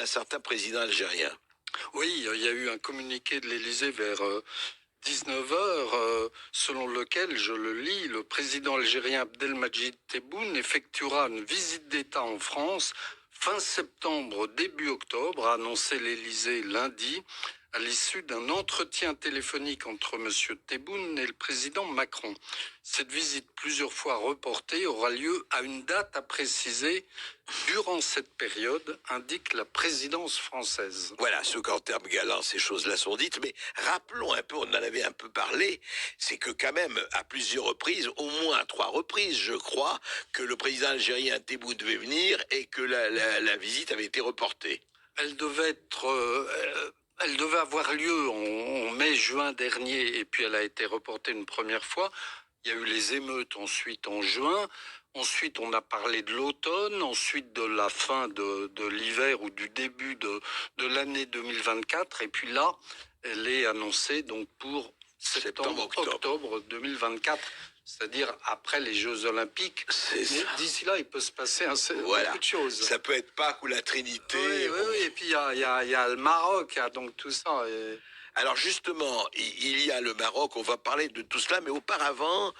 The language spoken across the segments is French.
d'un certain président algérien. Oui, il y a eu un communiqué de l'Élysée vers 19h, selon lequel, je le lis, le président algérien Abdelmadjid Tebboune effectuera une visite d'État en France fin septembre, début octobre, a annoncé l'Élysée lundi, à l'issue d'un entretien téléphonique entre M. Tebboune et le président Macron. Cette visite, plusieurs fois reportée, aura lieu à une date à préciser durant cette période, indique la présidence française. Voilà, ce qu'en termes galants, ces choses-là sont dites, mais rappelons un peu, on en avait un peu parlé, c'est que quand même, à plusieurs reprises, au moins à 3 reprises, je crois, que le président algérien Tebboune devait venir et que la visite avait été reportée. Elle devait avoir lieu en mai-juin dernier, et puis elle a été reportée une première fois. Il y a eu les émeutes ensuite en juin. Ensuite, on a parlé de l'automne, ensuite de la fin de l'hiver ou du début de l'année 2024. Et puis là, elle est annoncée donc pour septembre-octobre 2024. C'est-à-dire après les Jeux Olympiques. D'ici là, il peut se passer beaucoup de choses. Ça peut être Pâques ou la Trinité. Oui. Et puis il y a le Maroc, donc tout ça. Alors justement, il y a le Maroc, on va parler de tout cela, mais auparavant,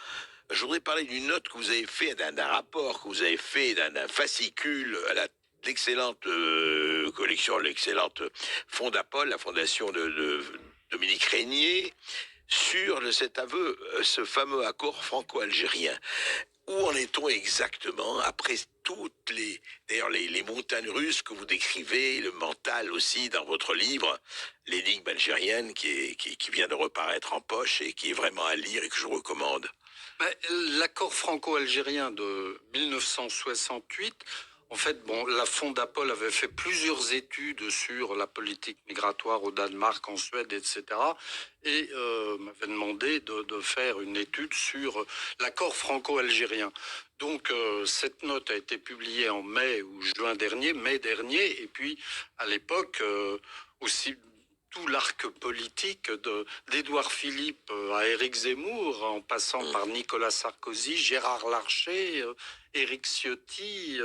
je voudrais parler d'une note que vous avez fait, d'un rapport que vous avez fait, d'un fascicule à l'excellente collection, l'excellente Fondapol, la fondation de Dominique Régnier, sur cet aveu, ce fameux accord franco-algérien. Où en est-on exactement après toutes les montagnes russes que vous décrivez, le mental aussi dans votre livre, l'énigme algérienne qui vient de reparaître en poche et qui est vraiment à lire et que je recommande. L'accord franco-algérien de 1968, en fait, la Fondapol avait fait plusieurs études sur la politique migratoire au Danemark, en Suède, etc. Et m'avait demandé de faire une étude sur l'accord franco-algérien. Donc, cette note a été publiée en mai dernier, et puis, à l'époque, aussi tout l'arc politique d'Édouard Philippe à Éric Zemmour, en passant par Nicolas Sarkozy, Gérard Larcher, Éric Ciotti,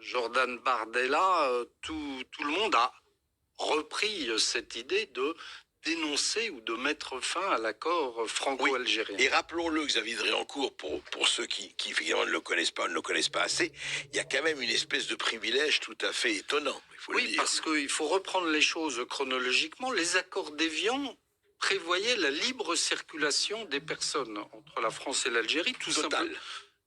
Jordan Bardella, tout le monde a repris cette idée de dénoncer ou de mettre fin à l'accord franco-algérien. Oui. Et rappelons-le, Xavier Driancourt, pour ceux qui effectivement ne le connaissent pas, ne le connaissent pas assez, il y a quand même une espèce de privilège tout à fait étonnant, il faut le dire. Oui, parce qu'il faut reprendre les choses chronologiquement. Les accords d'Évian prévoyaient la libre circulation des personnes entre la France et l'Algérie,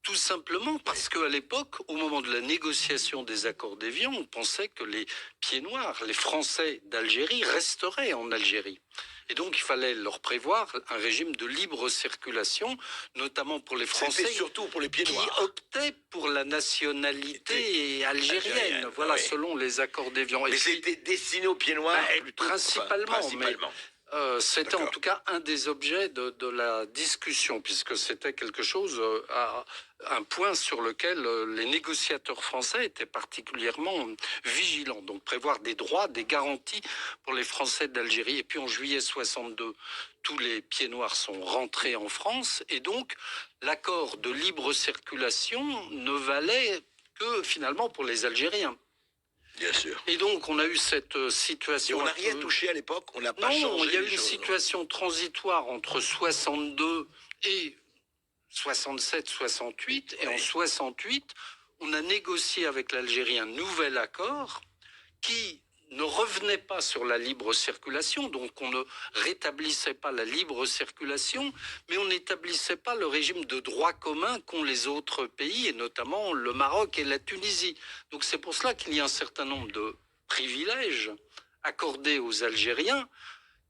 tout simplement parce qu'à l'époque, au moment de la négociation des accords d'Évian, on pensait que les pieds noirs, les Français d'Algérie, resteraient en Algérie. Et donc, il fallait leur prévoir un régime de libre circulation, notamment pour les Français. C'était surtout pour les pieds noirs. Qui optaient pour la nationalité algérienne, voilà, selon les accords d'Évian. Mais c'était destiné aux pieds noirs principalement. C'était en tout cas un des objets de la discussion, puisque c'était quelque chose, un point sur lequel les négociateurs français étaient particulièrement vigilants. Donc prévoir des droits, des garanties pour les Français d'Algérie. Et puis en juillet 62, tous les pieds noirs sont rentrés en France, et donc l'accord de libre circulation ne valait que finalement pour les Algériens. Bien sûr. Et donc, on a eu cette situation... Et on n'a rien touché à l'époque, on n'a pas changé. Non, il y a eu une situation transitoire entre 62 et 67, 68. Et en 68, on a négocié avec l'Algérie un nouvel accord qui ne revenait pas sur la libre circulation, donc on ne rétablissait pas la libre circulation, mais on n'établissait pas le régime de droit commun qu'ont les autres pays, et notamment le Maroc et la Tunisie. Donc c'est pour cela qu'il y a un certain nombre de privilèges accordés aux Algériens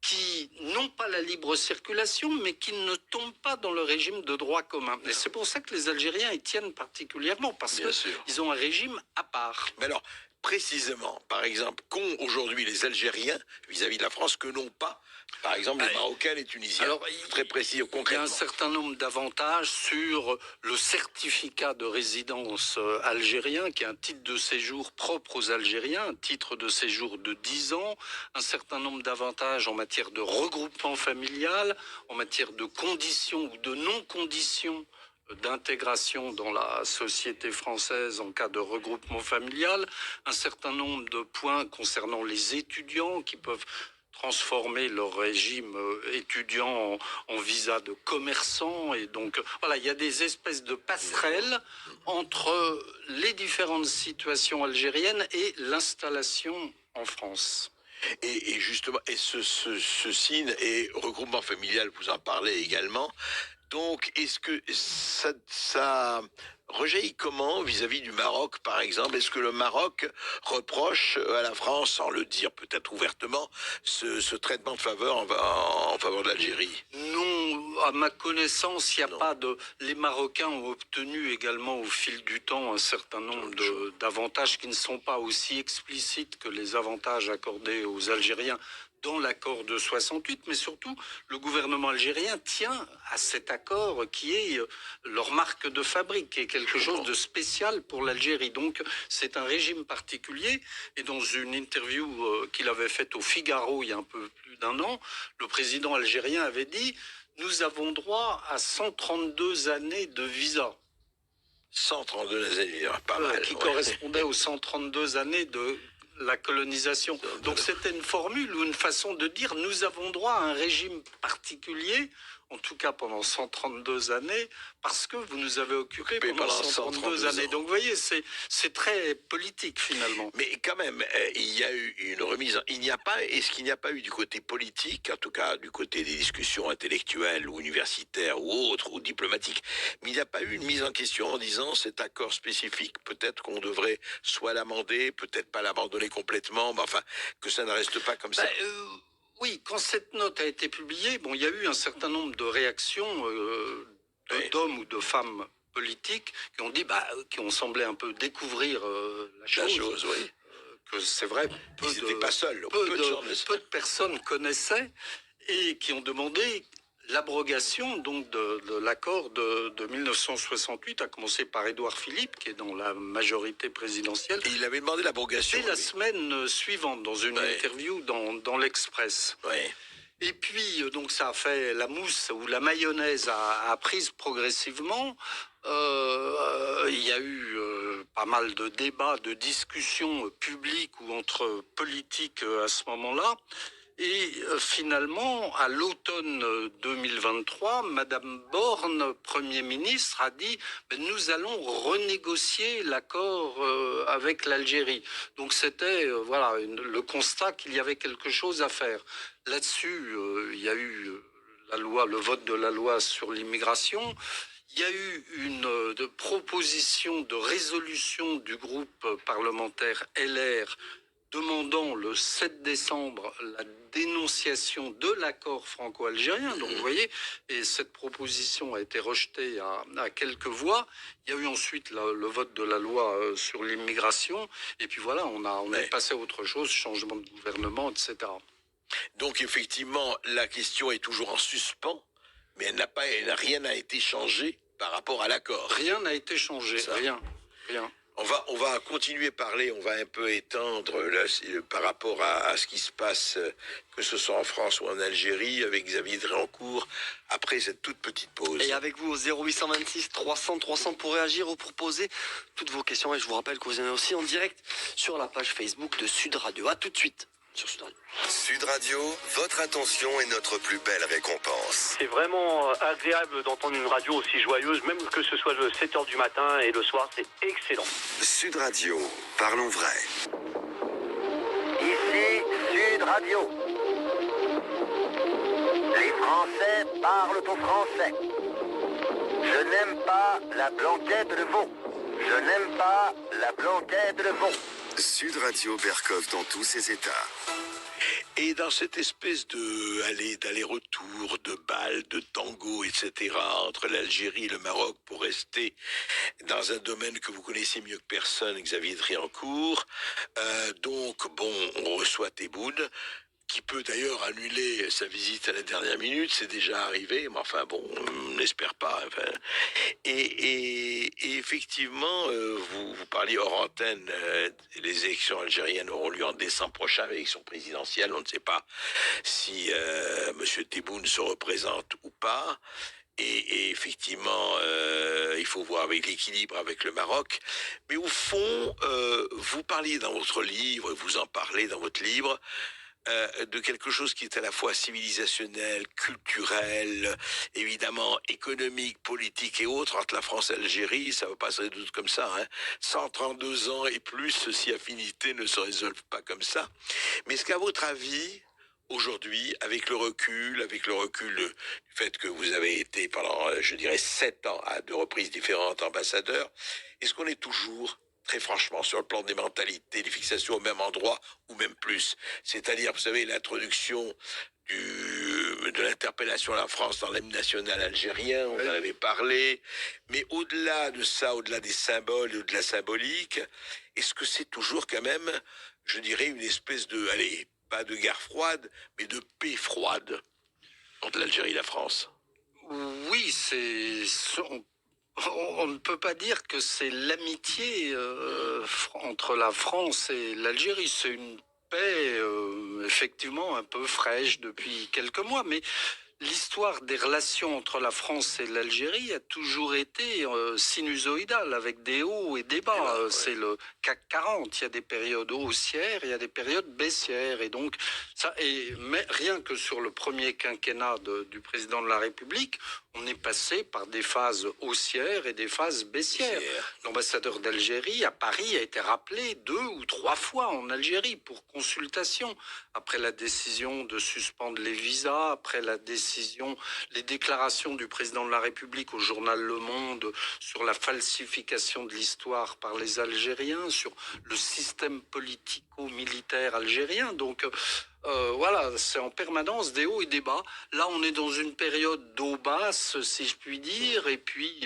qui n'ont pas la libre circulation, mais qui ne tombent pas dans le régime de droit commun. Et c'est pour ça que les Algériens y tiennent particulièrement, parce qu'ils ont un régime à part. Mais alors, précisément, par exemple, qu'ont aujourd'hui les Algériens vis-à-vis de la France que n'ont pas, par exemple, les Marocains et les Tunisiens? Alors, très précis, concrètement. Il y a un certain nombre d'avantages sur le certificat de résidence algérien, qui est un titre de séjour propre aux Algériens, un titre de séjour de 10 ans, un certain nombre d'avantages en matière de regroupement familial, en matière de conditions ou de non-conditions d'intégration dans la société française en cas de regroupement familial, un certain nombre de points concernant les étudiants qui peuvent transformer leur régime étudiant en visa de commerçant. Et donc, voilà, il y a des espèces de passerelles entre les différentes situations algériennes et l'installation en France. Et justement, et ce signe et regroupement familial, vous en parlez également. Donc, est-ce que ça rejaillit comment vis-à-vis du Maroc, par exemple? Est-ce que le Maroc reproche à la France, sans le dire peut-être ouvertement, ce traitement de faveur en faveur de l'Algérie? Non, à ma connaissance, il n'y a Non. pas de. Les Marocains ont obtenu également au fil du temps un certain nombre d'avantages qui ne sont pas aussi explicites que les avantages accordés aux Algériens dans l'accord de 68, mais surtout, le gouvernement algérien tient à cet accord qui est leur marque de fabrique, qui est quelque chose de spécial pour l'Algérie. Donc, c'est un régime particulier. Et dans une interview qu'il avait faite au Figaro il y a un peu plus d'un an, le président algérien avait dit « Nous avons droit à 132 années de visa ». 132 années, pas mal. Qui correspondait aux 132 années de la colonisation. Donc c'était une formule ou une façon de dire nous avons droit à un régime particulier, en tout cas pendant 132 années, parce que vous nous avez occupés pendant 132 années. Donc vous voyez, c'est très politique finalement. Mais quand même, il y a eu une remise. Est-ce qu'il n'y a pas eu du côté politique, en tout cas du côté des discussions intellectuelles ou universitaires ou autres ou diplomatiques, mais il n'y a pas eu une mise en question en disant cet accord spécifique, peut-être qu'on devrait soit l'amender, peut-être pas l'abandonner complètement, mais enfin que ça ne reste pas comme ça. Oui, quand cette note a été publiée, bon, il y a eu un certain nombre de réactions d'hommes ou de femmes politiques qui ont dit, qui ont semblé un peu découvrir la chose. Oui. Que c'est vrai, ils n'étaient pas seuls. Peu de personnes connaissaient et qui ont demandé l'abrogation donc de l'accord de 1968, à commencer par Édouard Philippe, qui est dans la majorité présidentielle. Et il avait demandé l'abrogation. C'est la semaine suivante, dans une interview dans l'Express. Ouais. Et puis, donc ça a fait la mousse ou la mayonnaise a prise progressivement. Il y a eu pas mal de débats, de discussions publiques ou entre politiques à ce moment-là. Et finalement, à l'automne 2023, Madame Borne, Premier ministre, a dit nous allons renégocier l'accord avec l'Algérie. Donc c'était le constat qu'il y avait quelque chose à faire. Là-dessus, il y a eu le vote de la loi sur l'immigration. Il y a eu une proposition de résolution du groupe parlementaire LR demandant le 7 décembre la dénonciation de l'accord franco-algérien. Donc vous voyez, et cette proposition a été rejetée à quelques voix. Il y a eu ensuite le vote de la loi sur l'immigration. Et puis voilà, on est passé à autre chose, changement de gouvernement, etc. Donc effectivement, la question est toujours en suspens, mais rien n'a été changé par rapport à l'accord. Rien n'a été changé, rien. On va continuer à parler, on va un peu étendre par rapport à ce qui se passe, que ce soit en France ou en Algérie, avec Xavier Dréancourt, après cette toute petite pause. Et avec vous au 0826 300 300 pour réagir ou pour poser toutes vos questions. Et je vous rappelle que vous êtes aussi en direct sur la page Facebook de Sud Radio. À tout de suite sur Sud Radio. Sud Radio, votre attention est notre plus belle récompense. C'est vraiment agréable d'entendre une radio aussi joyeuse, même que ce soit le 7h du matin et le soir, c'est excellent. Sud Radio, parlons vrai. Ici Sud Radio. Les Français parlent au français. Je n'aime pas la blanquette de veau. Je n'aime pas la blanquette de veau. Sud Radio Berkov dans tous ses états. Et dans cette espèce d'aller-retour, de bal, de tango, etc., entre l'Algérie et le Maroc, pour rester dans un domaine que vous connaissez mieux que personne, Xavier Dréancourt, on reçoit Tebboune, qui peut d'ailleurs annuler sa visite à la dernière minute, c'est déjà arrivé, mais enfin bon, on n'espère pas. Enfin. Et effectivement, vous parliez hors antenne, les élections algériennes auront lieu en décembre prochain, l'élection présidentielle, on ne sait pas si M. Tebboune se représente ou pas. et effectivement, il faut voir avec l'équilibre avec le Maroc. Mais au fond, vous parliez dans votre livre, vous en parlez dans votre livre, de quelque chose qui est à la fois civilisationnel, culturel, évidemment économique, politique et autres, entre la France et l'Algérie, ça ne va pas se résoudre comme ça. 132 ans et plus, si affinités ne se résolvent pas comme ça. Mais est-ce qu'à votre avis, aujourd'hui, avec le recul du fait que vous avez été pendant, je dirais, 7 ans à 2 reprises différentes ambassadeurs, est-ce qu'on est toujours, très franchement, sur le plan des mentalités, des fixations au même endroit ou même plus? C'est-à-dire, vous savez, l'introduction de l'interpellation à la France dans l'hymne national algérien, on en avait parlé, mais au-delà de ça, au-delà des symboles et de la symbolique, est-ce que c'est toujours quand même, je dirais, une espèce de, allez, pas de guerre froide, mais de paix froide entre l'Algérie et la France? Oui, on ne peut pas dire que c'est l'amitié entre la France et l'Algérie. C'est une paix effectivement un peu fraîche depuis quelques mois, mais l'histoire des relations entre la France et l'Algérie a toujours été sinusoïdale, avec des hauts et des bas. C'est le CAC 40. Il y a des périodes haussières, il y a des périodes baissières. Et donc, mais rien que sur le premier quinquennat du président de la République, on est passé par des phases haussières et des phases baissières. L'ambassadeur d'Algérie à Paris a été rappelé 2 ou 3 fois en Algérie pour consultation, après la décision de suspendre les visas, après les déclarations du président de la République au journal Le Monde sur la falsification de l'histoire par les Algériens, sur le système politico-militaire algérien. Donc voilà, c'est en permanence des hauts et des bas. Là, on est dans une période d'eau basse, si je puis dire, et puis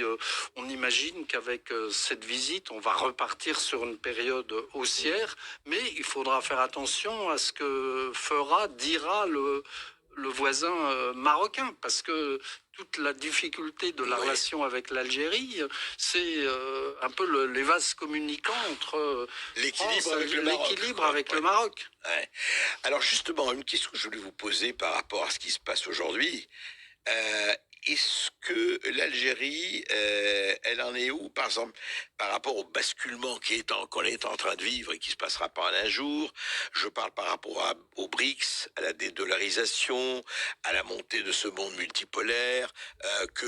on imagine qu'avec cette visite, on va repartir sur une période haussière, mais il faudra faire attention à ce que dira le voisin marocain, parce que toute la difficulté de la relation avec l'Algérie, c'est un peu les vases communicants entre l'équilibre avec le Maroc. Ouais. Alors justement, une question que je voulais vous poser par rapport à ce qui se passe aujourd'hui. Est-ce que l'Algérie, elle en est où, par exemple, par rapport au basculement qu'on est en train de vivre et qui se passera pas en un jour? Je parle par rapport aux BRICS, à la dédollarisation, à la montée de ce monde multipolaire, que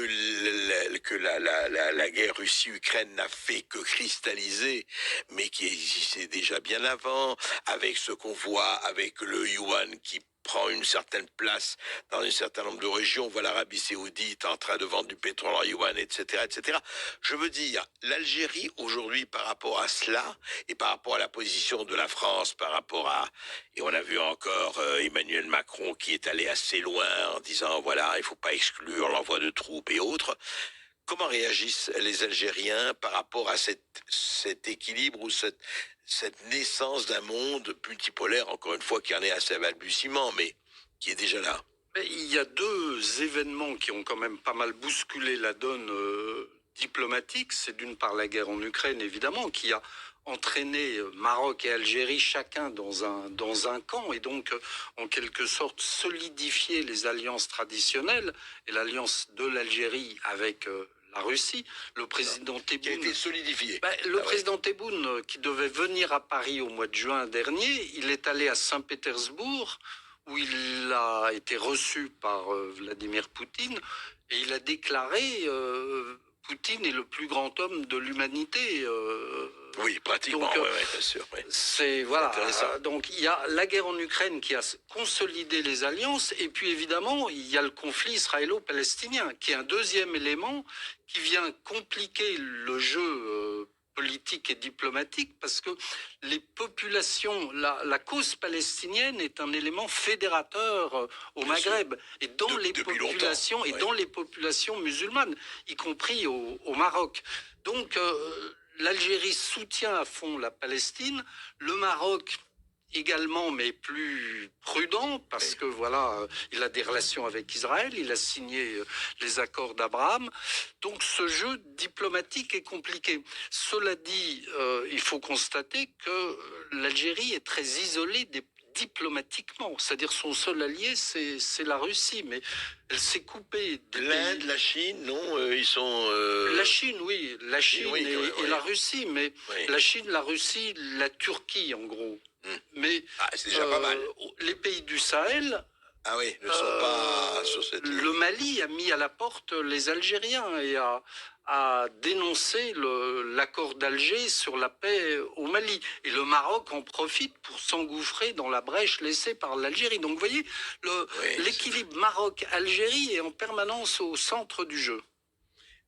la guerre Russie-Ukraine n'a fait que cristalliser, mais qui existait déjà bien avant, avec ce qu'on voit avec le yuan qui prend une certaine place dans un certain nombre de régions. On voit l'Arabie Saoudite en train de vendre du pétrole en yuan, etc., etc. Je veux dire, l'Algérie aujourd'hui, par rapport à cela, et par rapport à la position de la France, par rapport à... Et on a vu encore Emmanuel Macron qui est allé assez loin en disant, voilà, il ne faut pas exclure l'envoi de troupes et autres. Comment réagissent les Algériens par rapport à cet équilibre ou cette naissance d'un monde multipolaire, encore une fois, qui en est à ses balbutiements, mais qui est déjà là? Il y a 2 événements qui ont quand même pas mal bousculé la donne diplomatique. C'est d'une part la guerre en Ukraine, évidemment, qui a entraîné Maroc et Algérie chacun dans un camp, et donc en quelque sorte solidifié les alliances traditionnelles et l'alliance de l'Algérie avec la Russie. Le président Tebboune, qui a été solidifié. Président Tebboune, qui devait venir à Paris au mois de juin dernier, il est allé à Saint-Pétersbourg, où il a été reçu par Vladimir Poutine, et il a déclaré Poutine est le plus grand homme de l'humanité. Oui, pratiquement, donc, bien sûr. Oui. C'est voilà. Donc il y a la guerre en Ukraine qui a consolidé les alliances, et puis évidemment il y a le conflit israélo-palestinien, qui est un deuxième élément qui vient compliquer le jeu politique et diplomatique, parce que les populations, la cause palestinienne est un élément fédérateur au Maghreb, et dans les populations, et dans les populations musulmanes, y compris au Maroc. Donc l'Algérie soutient à fond la Palestine, le Maroc également, mais plus prudent, parce que voilà, il a des relations avec Israël, il a signé les accords d'Abraham. Donc ce jeu diplomatique est compliqué. Cela dit, il faut constater que l'Algérie est très isolée diplomatiquement. C'est-à-dire son seul allié, c'est la Russie. Mais elle s'est coupée des L'Inde, pays. la Chine, non, ils sont... La Chine, oui. La Chine oui, et, oui, et oui. la Russie. Mais Oui. la Chine, la Russie, la Turquie, en gros. Mais Ah, c'est déjà pas mal. les pays du Sahel... Ah oui, ne sont pas sur cette ligne. Le Mali a mis à la porte les Algériens et a dénoncé l'accord d'Alger sur la paix au Mali. Et le Maroc en profite pour s'engouffrer dans la brèche laissée par l'Algérie. Donc vous voyez, l'équilibre Maroc-Algérie est en permanence au centre du jeu.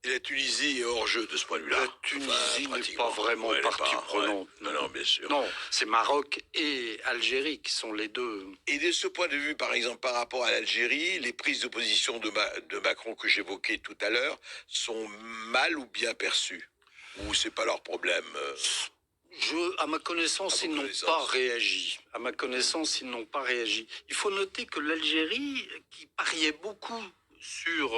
Et la Tunisie est hors jeu de ce point de vue-là. La Tunisie n'est pratiquement. pas vraiment Ouais, elle est partie pas- prenante. ouais. Non, bien sûr. Non, c'est Maroc et Algérie qui sont les deux. Et de ce point de vue, par exemple, par rapport à l'Algérie, les prises de position de Macron que j'évoquais tout à l'heure sont mal ou bien perçues? Ou c'est pas leur problème À ma connaissance, À ils votre n'ont connaissance. pas réagi. À ma connaissance, ils n'ont pas réagi. Il faut noter que l'Algérie, qui pariait beaucoup sur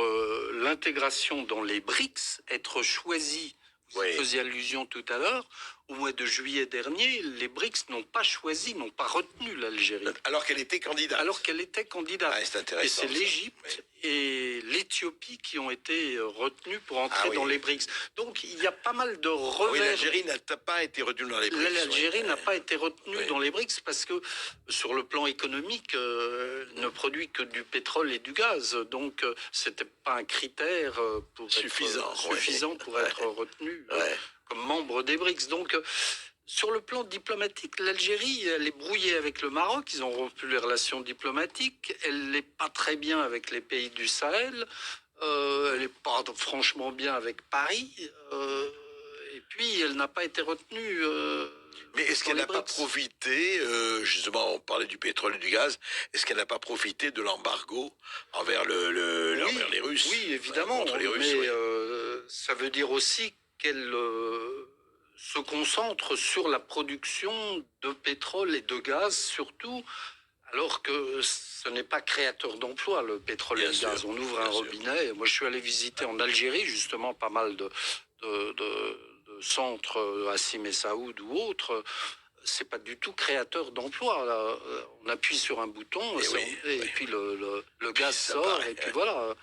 l'intégration dans les BRICS, être choisie, vous Oui. y faisiez allusion tout à l'heure, au mois de juillet dernier, les BRICS n'ont pas choisi, n'ont pas retenu l'Algérie. alors qu'elle était candidate. Alors qu'elle était candidate. Ah, c'est Et intéressant. c'est ça. l'Égypte et l'Éthiopie qui ont été retenus pour entrer oui. dans les BRICS. Donc il y a pas mal de Oui, revers. l'Algérie n'a pas été retenue dans les BRICS. L'Algérie ouais. n'a pas été retenue Oui. dans les BRICS parce que sur le plan économique, elle ne produit que du pétrole et du gaz. Donc c'était pas un critère pour Suffisant, être, suffisant pour ouais. être retenu Ouais. comme membre des BRICS. Donc sur le plan diplomatique, l'Algérie, elle est brouillée avec le Maroc. Ils ont rompu les relations diplomatiques. Elle n'est pas très bien avec les pays du Sahel. Elle n'est pas franchement bien avec Paris. Et puis, elle n'a pas été retenue. Mais est-ce dans qu'elle les n'a pas BRICS. profité, justement, on parlait du pétrole et du gaz, est-ce qu'elle n'a pas profité de l'embargo envers, envers les Russes? Oui, évidemment. Contre les Russes, mais oui. ça veut dire aussi qu'elle se concentre sur la production de pétrole et de gaz, surtout, alors que ce n'est pas créateur d'emplois, le pétrole Bien et le sûr, gaz. On ouvre bien un sûr. robinet. Moi, je suis allé visiter en Algérie, justement, pas mal de centres à Simessaoud ou autres. C'est pas du tout créateur d'emplois. Là. On appuie sur un bouton Et et, oui, et oui. puis le gaz ça sort paraît, et puis ouais. voilà.